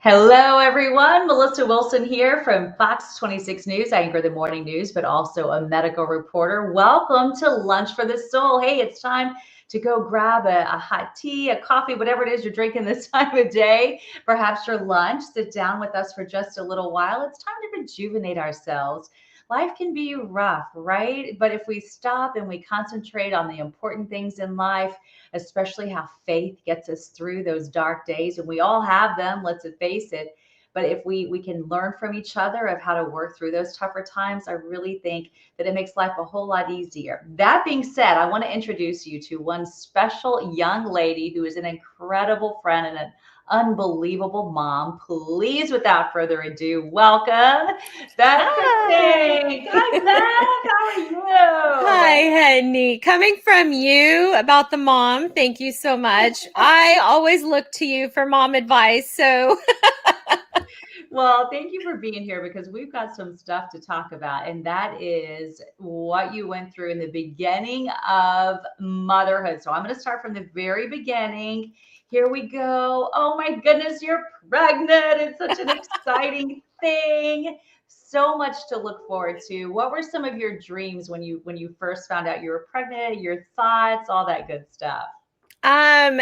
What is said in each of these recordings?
Hello, everyone. Melissa Wilson here from Fox 26 News. I anchor the morning news, but also a medical reporter. Welcome to Lunch for the Soul. Hey, it's time to go grab a hot tea, a coffee, whatever it is you're drinking this time of day. Perhaps your lunch. Sit down with us for just a little while. It's time to rejuvenate ourselves. Life can be rough, right? But if we stop and we concentrate on the important things in life, especially how faith gets us through those dark days, and we all have them, let's face it. But if we can learn from each other of how to work through those tougher times, I really think that it makes life a whole lot easier. That being said, I want to introduce you to one special young lady who is an incredible friend and an unbelievable mom. Please, without further ado, welcome Beth Christine. Hi. Hi, Beth. How are you? Hi, honey. Coming from you about the mom, thank you so much. I always look to you for mom advice. So, Well, thank you for being here because we've got some stuff to talk about, and that is what you went through in the beginning of motherhood. So I'm going to start from the very beginning. Here we go. Oh my goodness, you're pregnant. It's such an exciting thing. So much to look forward to. What were some of your dreams when you first found out you were pregnant, your thoughts, all that good stuff? um,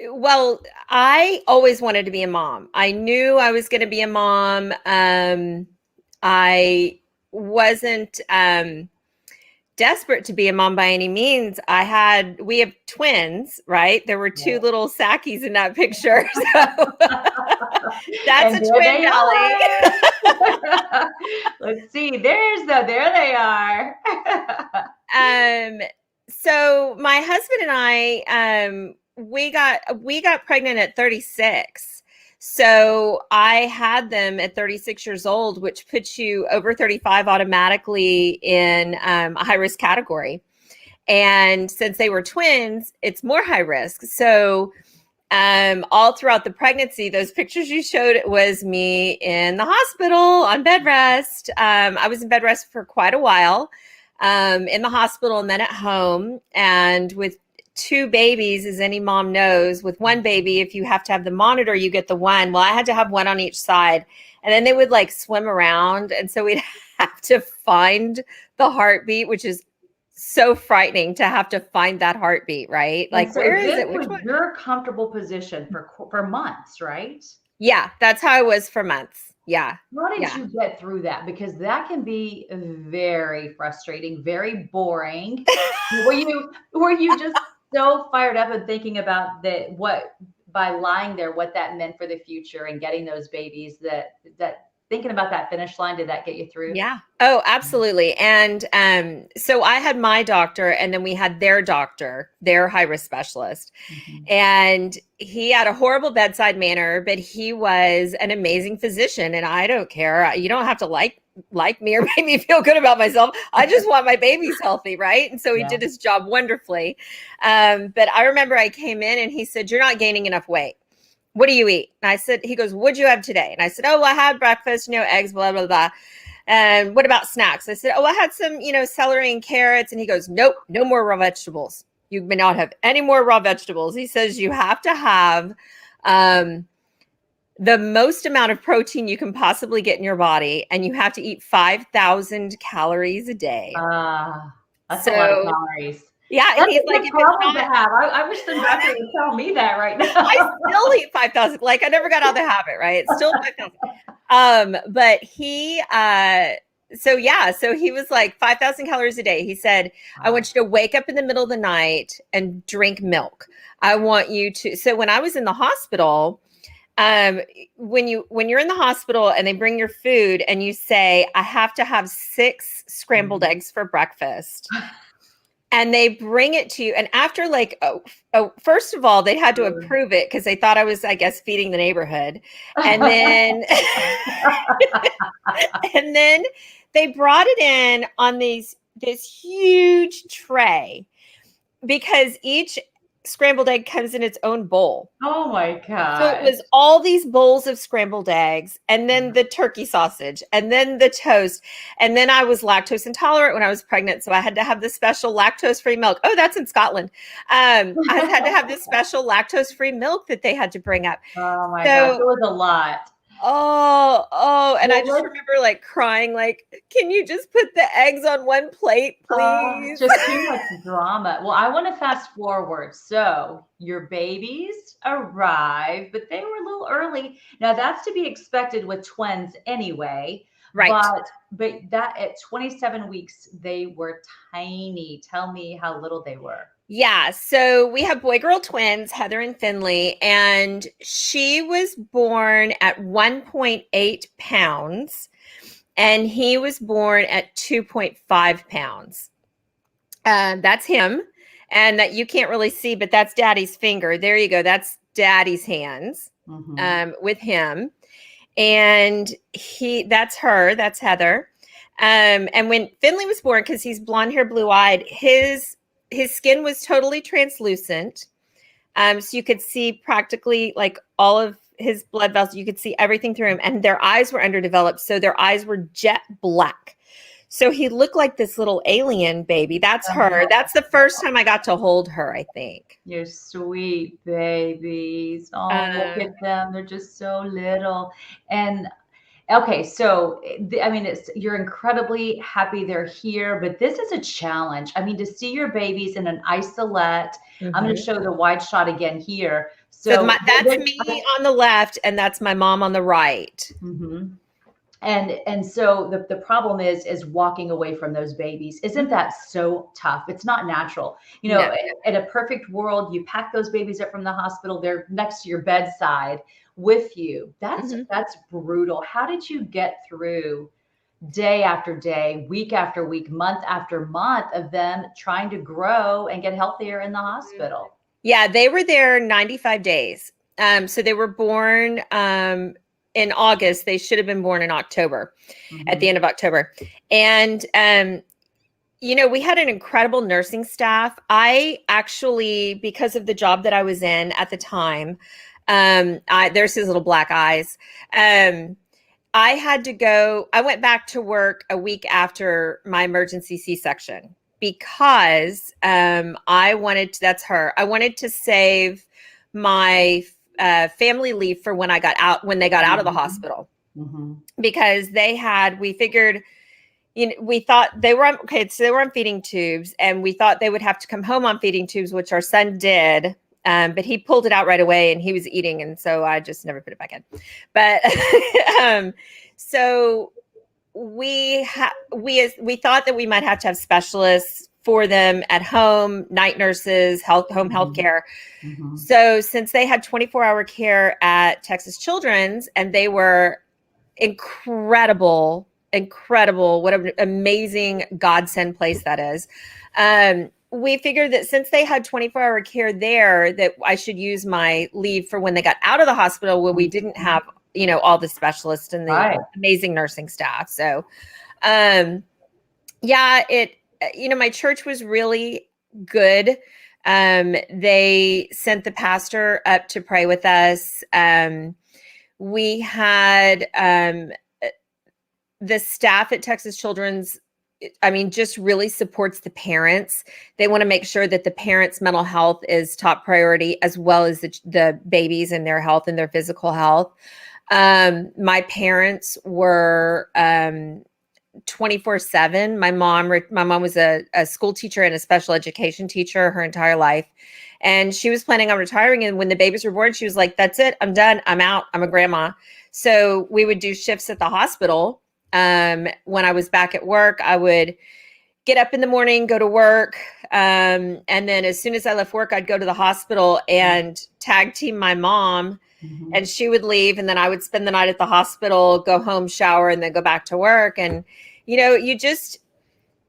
well, I always wanted to be a mom. I knew I was going to be a mom. I wasn't desperate to be a mom by any means. We have twins, right? There were two Yeah. little Sackies in that picture. So that's And a there twin they belly. are. Let's see. There they are. Um, so my husband and I, we got pregnant at 36. So I had them at 36 years old, which puts you over 35 automatically in a high risk category. And since they were twins, it's more high risk. So all throughout the pregnancy, those pictures you showed, it was me in the hospital on bed rest. I was in bed rest for quite a while, in the hospital and then at home. And with two babies, as any mom knows, with one baby, if you have to have the monitor, you get the one. Well, I had to have one on each side. And then they would like swim around. And so we'd have to find the heartbeat, which is so frightening to have to find that heartbeat, right? And Like, so where is this it? Which was one? your comfortable position for months, right? Yeah, that's how I was for months. Yeah. How did Yeah. you get through that? Because that can be very frustrating, very boring. Were you just so fired up and thinking about that what by lying there, what that meant for the future and getting those babies that thinking about that finish line, did that get you through? Yeah. Oh, absolutely. And so I had my doctor, and then we had their doctor, their high risk specialist. Mhm. And he had a horrible bedside manner, but he was an amazing physician. And I don't care. You don't have to like me or make me feel good about myself. I just want my babies healthy, right? And so he Yeah. did his job wonderfully. But I remember I came in and he said, "You're not gaining enough weight. What do you eat?" And I said, he goes, "What'd you have today?" And I said, "Oh, I had breakfast, eggs, blah, blah, blah." And what about snacks? I said, "Oh, I had some, celery and carrots." And he goes, "Nope, no more raw vegetables. You may not have any more raw vegetables." He says you have to have um, the most amount of protein you can possibly get in your body, and you have to eat 5,000 calories a day. That's a lot of So, calories. yeah. And That's he's a like, good if it's problem to not, have. I wish the doctor would tell me that right I now. still eat 5,000. Like, I never got out of the habit, right? It's still 5,000. But so yeah, so he was like 5,000 calories a day. He said, "I want you to wake up in the middle of the night and drink milk. I want you to." So when I was in the hospital, um, when you're in the hospital and they bring your food and you say, "I have to have 6 scrambled eggs for breakfast," and they bring it to you, and after like, first of all, they had to approve it because they thought I was, I guess, feeding the neighborhood, and then and then they brought it in on this huge tray, because scrambled egg comes in its own bowl. Oh my So it God. was all these bowls of scrambled eggs, and then the turkey sausage, and then the toast. And then I was lactose intolerant when I was pregnant, so I had to have this special lactose-free milk. Oh, that's in Scotland. I had to have this special lactose-free milk that they had to bring up. Oh my gosh, it So, was a lot. and I Well, just remember like crying, like, can you just put the eggs on one plate, please? just too much drama. Well, I want to fast forward. So your babies arrived, but they were a little early. Now that's to be expected with twins anyway. Right. But that at 27 weeks, they were tiny. Tell me how little they were. Yeah, so we have boy-girl twins, Heather and Finley, and she was born at 1.8 pounds, and he was born at 2.5 pounds. That's him, and that you can't really see, but that's Daddy's finger. There you go. That's Daddy's hands with him, and that's her. That's Heather. And when Finley was born, because he's blonde hair, blue eyed, his skin was totally translucent. So you could see practically like all of his blood vessels. You could see everything through him, and their eyes were underdeveloped. So their eyes were jet black. So he looked like this little alien baby. That's her. That's the first time I got to hold her, I think. You're sweet babies. Oh, look at them. They're just so little. And okay, so I mean, you're incredibly happy they're here, but this is a challenge. I mean, to see your babies in an isolette. I'm going to show the wide shot again here. So that's me on the left, and that's my mom on the right. And so the problem is walking away from those babies. Isn't that so tough? It's not natural. You know, in a perfect world, you pack those babies up from the hospital. They're next to your bedside with you. That's brutal. How did you get through day after day, week after week, month after month of them trying to grow and get healthier in the hospital? Yeah, they were there 95 days. So they were born in August. They should have been born in October, at the end of October. And, you know, we had an incredible nursing staff. I actually, because of the job that I was in at the time, there's his little black eyes. I went back to work a week after my emergency C-section because I wanted to save my family leave for when they got out of the hospital, because we figured, you know, we thought they were on feeding tubes, and we thought they would have to come home on feeding tubes, which our son did. But he pulled it out right away, and he was eating. And so I just never put it back in. But, so we thought that we might have to have specialists for them at home, night nurses, home health care. So since they had 24-hour care at Texas Children's, and they were incredible, what an amazing godsend place that is. We figured that since they had 24-hour care there, that I should use my leave for when they got out of the hospital, where we didn't have, you know, all the specialists and the amazing nursing staff. So, you know, my church was really good. They sent the pastor up to pray with us. We had the staff at Texas Children's, I mean, just really supports the parents. They want to make sure that the parents' mental health is top priority, as well as the babies and their health and their physical health. My parents were 24/7. My mom was a school teacher and a special education teacher her entire life. And she was planning on retiring. And when the babies were born, she was like, that's it. I'm done. I'm out. I'm a grandma. So we would do shifts at the hospital. When I was back at work, I would get up in the morning, go to work. And then as soon as I left work, I'd go to the hospital and tag team my mom. And she would leave, and then I would spend the night at the hospital, go home, shower, and then go back to work. And, you know,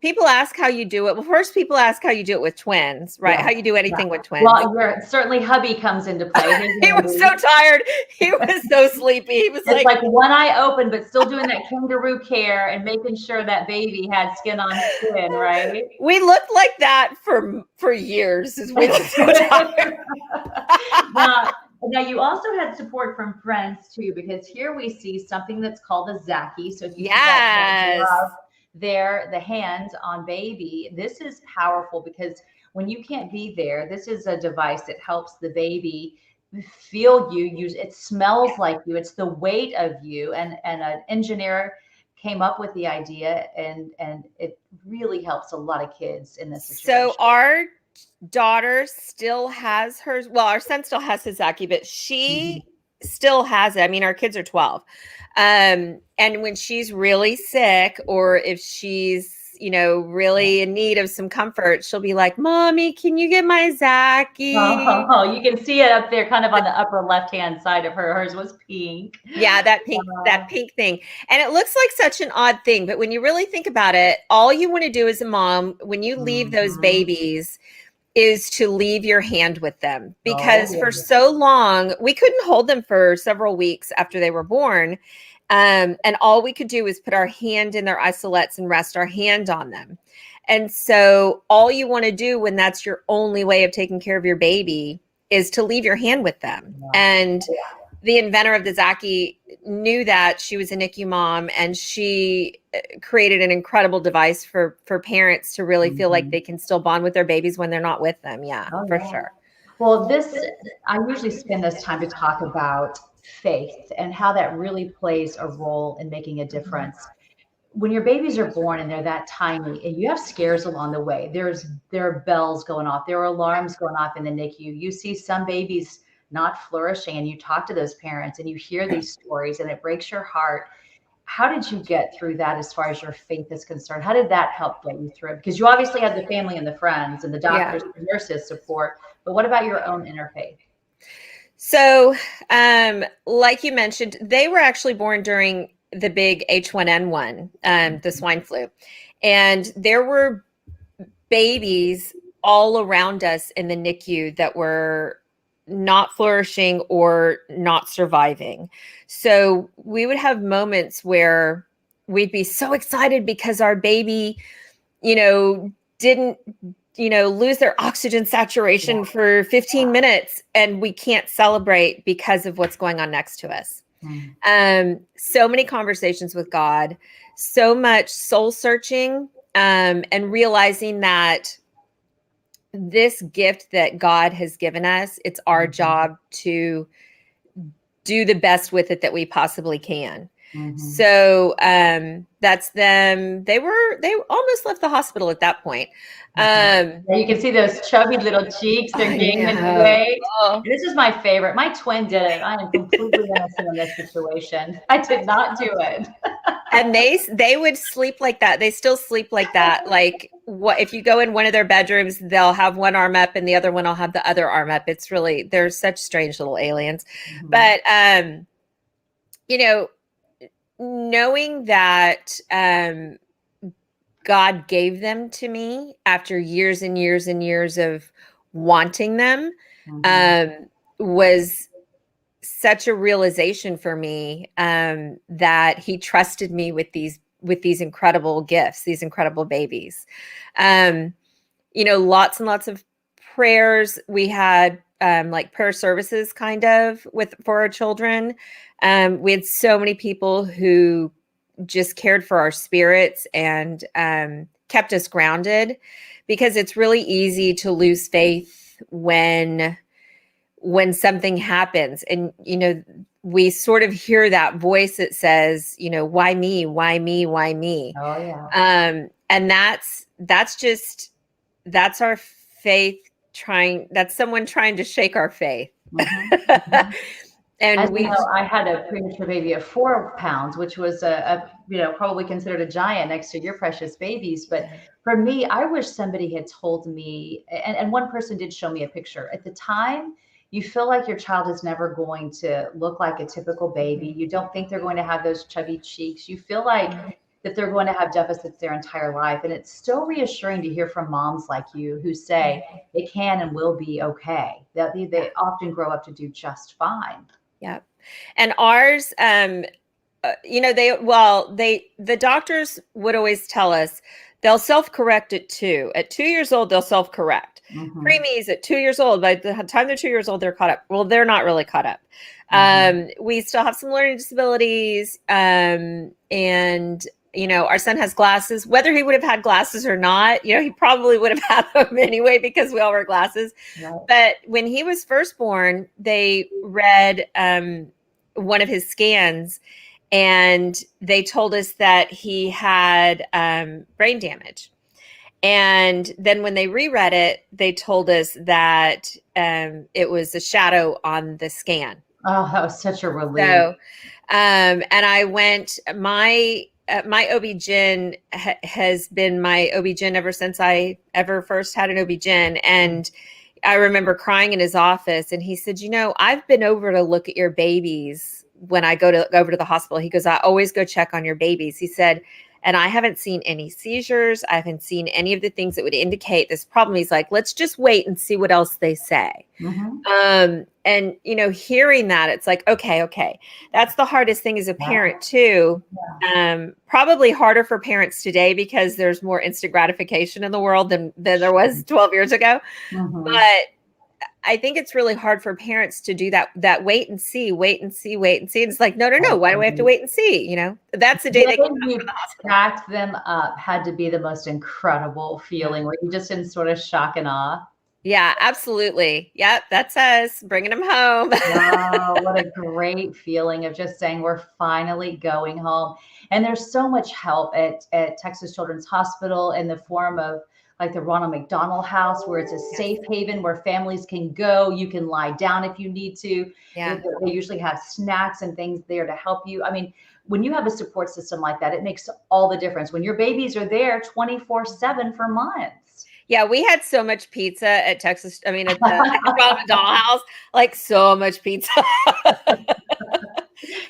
People ask how you do it. Well, first people ask how you do it with twins, right? Yeah. How you do anything with twins. Well, certainly hubby comes into play. He was so tired. He was so sleepy. He was it's like one eye open, but still doing that kangaroo care and making sure that baby had skin on skin, right? We looked like that for years. We looked so tired. Now, you also had support from friends too, because here we see something that's called a Zaki. So if you see that glove there, the hand on baby, this is powerful because when you can't be there, this is a device that helps the baby feel you. It smells like you. It's the weight of you. And an engineer came up with the idea, and it really helps a lot of kids in this situation. So our daughter still has hers. Well, our son still has his Zaki, but she still has it. I mean, our kids are 12. And when she's really sick, or if she's, really in need of some comfort, she'll be like, Mommy, can you get my Zaki? Oh, you can see it up there kind of on the upper left-hand side of her. Hers was pink. Yeah, that pink thing. And it looks like such an odd thing, but when you really think about it, all you want to do as a mom, when you leave those babies, is to leave your hand with them, because for so long we couldn't hold them for several weeks after they were born. And all we could do was put our hand in their isolettes and rest our hand on them. And so all you want to do when that's your only way of taking care of your baby is to leave your hand with them. And the inventor of the Zaki knew that. She was a NICU mom, and she created an incredible device for parents to really feel like they can still bond with their babies when they're not with them. For sure. Well, I usually spend this time to talk about faith and how that really plays a role in making a difference. When your babies are born and they're that tiny, and you have scares along the way, there are bells going off, there are alarms going off in the NICU. You see some babies not flourishing, and you talk to those parents and you hear these stories, and it breaks your heart. How did you get through that as far as your faith is concerned? How did that help get you through it? Because you obviously had the family and the friends and the doctors and nurses support, but what about your own inner faith? So, like you mentioned, they were actually born during the big H1N1, the swine flu. And there were babies all around us in the NICU that were not flourishing or not surviving. So we would have moments where we'd be so excited because our baby, didn't, lose their oxygen saturation for 15 minutes, and we can't celebrate because of what's going on next to us. So many conversations with God, so much soul searching, and realizing that this gift that God has given us, it's our job to do the best with it that we possibly can. So that's them. They almost left the hospital at that point. You can see those chubby little cheeks. They're gaining weight. This is my favorite. My twin did it. I am completely innocent in this situation. I did not do it. And they would sleep like that. They still sleep like that. Like, what if you go in one of their bedrooms, they'll have one arm up and the other one will have the other arm up. It's really, they're such strange little aliens. But knowing that God gave them to me after years and years and years of wanting them was such a realization for me, that he trusted me with these incredible gifts, these incredible babies. Lots and lots of prayers. We had like prayer services kind of for our children. We had so many people who just cared for our spirits and kept us grounded, because it's really easy to lose faith when something happens. And, we sort of hear that voice that says, why me, why me, why me? Oh, yeah. And that's our faith that's someone trying to shake our faith. And I had a premature baby of 4 pounds, which was probably considered a giant next to your precious babies. But for me, I wish somebody had told me, and one person did show me a picture. At the time, you feel like your child is never going to look like a typical baby. You don't think they're going to have those chubby cheeks. You feel like that they're going to have deficits their entire life. And it's so reassuring to hear from moms like you who say it can and will be okay, that they often grow up to do just fine. Yeah. And ours, the doctors would always tell us they'll self-correct at 2. At 2 years old, they'll self-correct. Preemies at 2 years old, by the time they're 2 years old, they're caught up. Well, they're not really caught up. We still have some learning disabilities. And, our son has glasses. Whether he would have had glasses or not, he probably would have had them anyway because we all wear glasses. Right. But when he was first born, they read one of his scans, and they told us that he had brain damage. And then when they reread it, they told us that it was a shadow on the scan. Oh, that was such a relief. So, and I went, my OB-GYN has been my OB-GYN ever since I ever first had an OB-GYN. And I remember crying in his office, and he said, I've been over to look at your babies when I go over to the hospital. He goes, I always go check on your babies. He said, and I haven't seen any seizures. I haven't seen any of the things that would indicate this problem. He's like, let's just wait and see what else they say. And, hearing that, it's like, okay. That's the hardest thing as a parent too. Probably harder for parents today because there's more instant gratification in the world than there was 12 years ago. But I think it's really hard for parents to do that wait and see. And it's like, no. Why do we have to wait and see? That's the day they came out from the hospital. Packed them up had to be the most incredible feeling where you just in sort of shock and awe. Yeah, absolutely. Yep. That's us bringing them home. Wow, what a great feeling of just saying we're finally going home. And there's so much help at Texas Children's Hospital in the form of like the Ronald McDonald House, where it's a safe haven where families can go. You can lie down if you need to. Yeah. They usually have snacks and things there to help you. I mean, when you have a support system like that, it makes all the difference when your babies are there 24/7 for months. Yeah, we had so much pizza at Texas. I mean, at the Ronald McDonald House, like so much pizza.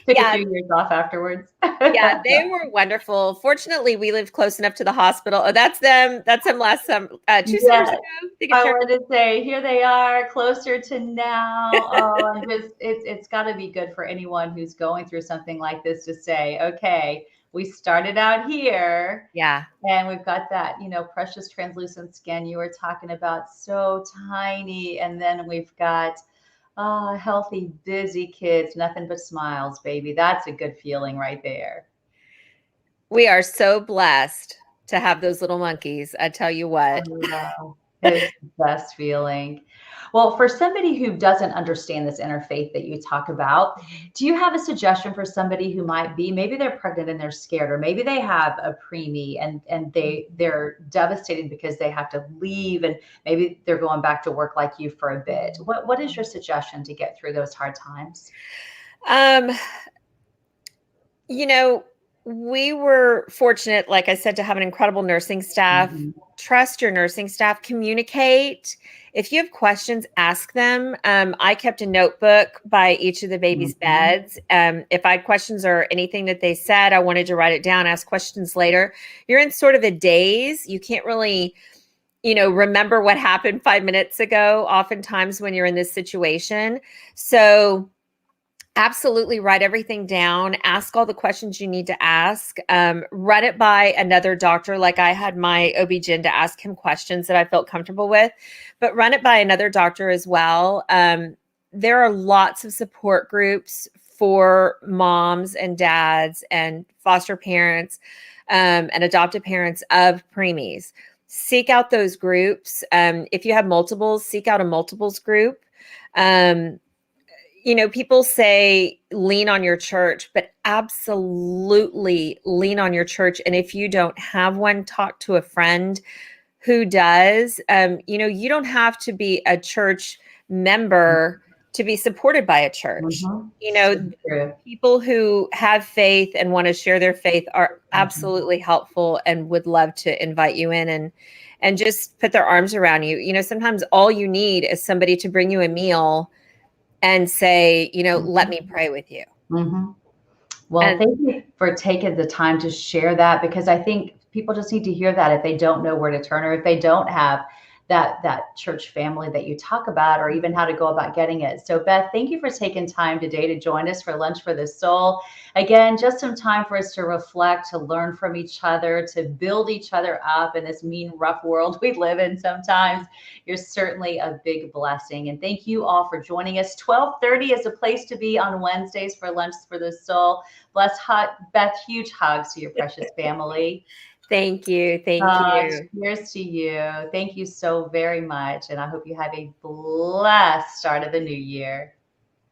Took a few years off afterwards. Yeah, they were wonderful. Fortunately, we lived close enough to the hospital. Oh, that's them. That's them last 2 summers ago. I wanted to say, here they are, closer to now. Oh, it's got to be good for anyone who's going through something like this to say, okay, we started out here. Yeah. And we've got that, precious translucent skin you were talking about, so tiny. And then we've got healthy, busy kids, nothing but smiles, baby. That's a good feeling right there. We are so blessed to have those little monkeys. I tell you what. It's the best feeling. Well, for somebody who doesn't understand this interfaith that you talk about, do you have a suggestion for somebody who might be, maybe they're pregnant and they're scared, or maybe they have a preemie and they're devastated because they have to leave and maybe they're going back to work like you for a bit. What is your suggestion to get through those hard times? We were fortunate, like I said, to have an incredible nursing staff. Trust your nursing staff, communicate. If you have questions, ask them. I kept a notebook by each of the babies' beds. If I had questions or anything that they said, I wanted to write it down, ask questions later. You're in sort of a daze. You can't really, remember what happened 5 minutes ago, oftentimes when you're in this situation. So absolutely write everything down. Ask all the questions you need to ask. Run it by another doctor. Like I had my OB-GYN to ask him questions that I felt comfortable with, but run it by another doctor as well. There are lots of support groups for moms and dads and foster parents and adoptive parents of preemies. Seek out those groups. If you have multiples, seek out a multiples group. People say lean on your church, but absolutely lean on your church. And if you don't have one, talk to a friend who does. You don't have to be a church member to be supported by a church. People who have faith and want to share their faith are absolutely helpful and would love to invite you in and just put their arms around you. Sometimes all you need is somebody to bring you a meal and say, let me pray with you. Well, And thank you for taking the time to share that, because I think people just need to hear that if they don't know where to turn, or if they don't have that church family that you talk about, or even how to go about getting it. So Beth, thank you for taking time today to join us for Lunch for the Soul. Again, just some time for us to reflect, to learn from each other, to build each other up in this mean, rough world we live in sometimes. You're certainly a big blessing. And thank you all for joining us. 12:30 is a place to be on Wednesdays for Lunch for the Soul. Bless Beth, huge hugs to your precious family. thank you. Thank you. Cheers to you. Thank you so very much. And I hope you have a blessed start of the new year.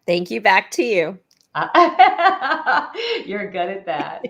Thank you back to you. You're good at that.